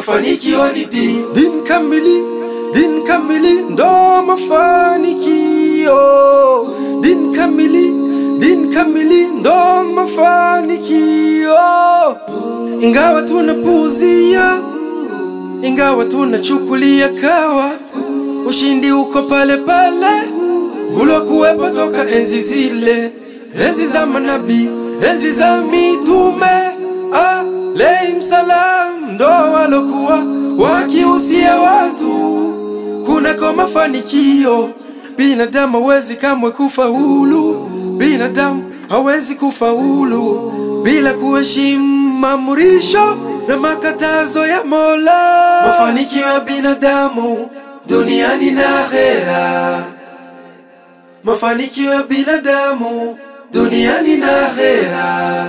mafanikio ni dini. Din kamili ndo mafanikio. Din kamili ndo mafanikio. Ingawa tunapuuzia, ingawa tunachukulia kawa, ushindi uko pale pale ulokuwepo toka enzi zile, enzi za manabii, enzi za mitume. Alayhim salam ndo walokuwa wakihusia watu kunako mafanikio. Binadamu hawezi kamwe kufaulu, binadamu hawezi kufaulu bila kuheshimu maamrisho na makatazo ya Mola. Mafanikio ya binadamu duniani na akhera, mafanikio ya binadamu duniani na akhera,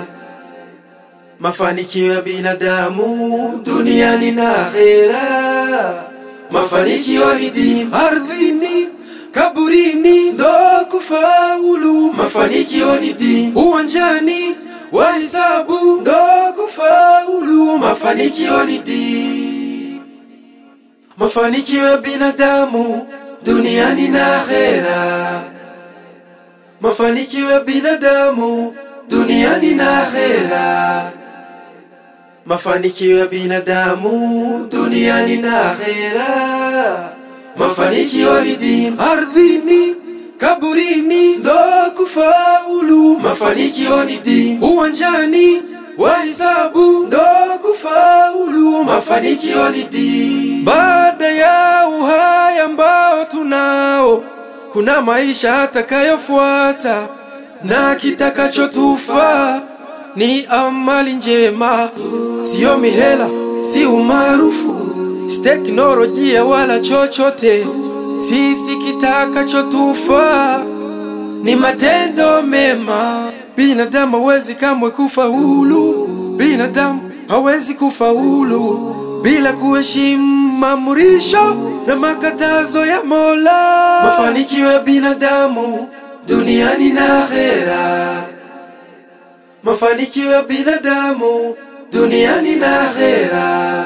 mafanikio ya binadamu duniani na akhera. Mafanikio ni dini, ardhini, kaburini ndo kufaulu. Mafanikio ni dini, uwanjani wa hisabu ndo kufaulu. Mafanikio ni dini, mafanikio ya binadamu duniani na akhera, mafanikio ya binadamu duniani na akhera, mafanikio ya binadamu duniani na akhera. Mafanikio ni dini, ardhini, kaburini ndo kufaulu. Mafanikio ni dini, uwanjani wa hisabu ndo kufaulu. Mafanikio ni dini. Baada ya uhai ambao tunao, kuna maisha atakayofuata, na kitakachotufa ni amali njema. Sio mihela, si umaarufu, si teknolojia wala chochote. Sisi kitakachotufa ni matendo mema. Binadamu hawezi kamwe kufaulu, binadamu hawezi kufaulu bila kuheshimu maamrisho na makatazo ya Mola. Mafanikio ya binadamu duniani na akhera, mafanikio ya binadamu duniani na akhera,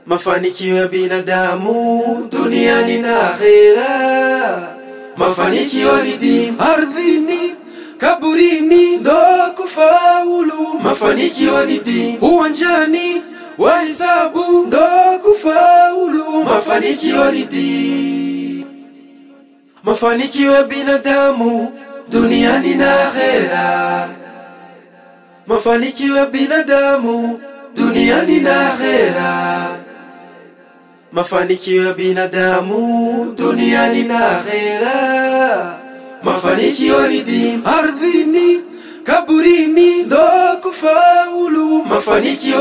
mafanikio ya binadamu duniani na akhera. Mafanikio ni dini, ardhini, kaburini ndo kufaulu. Mafanikio ni dini, uwanjani wa hisabu ndo kufaulu. Mafanikio ni dini, mafanikio ya binadamu duniani na akhera, mafanikio ya binadamu duniani na akhera, mafanikio ya binadamu duniani na akhera. Mafanikio ni dini, ardhini, kaburini ndo kufaulu. Mafanikio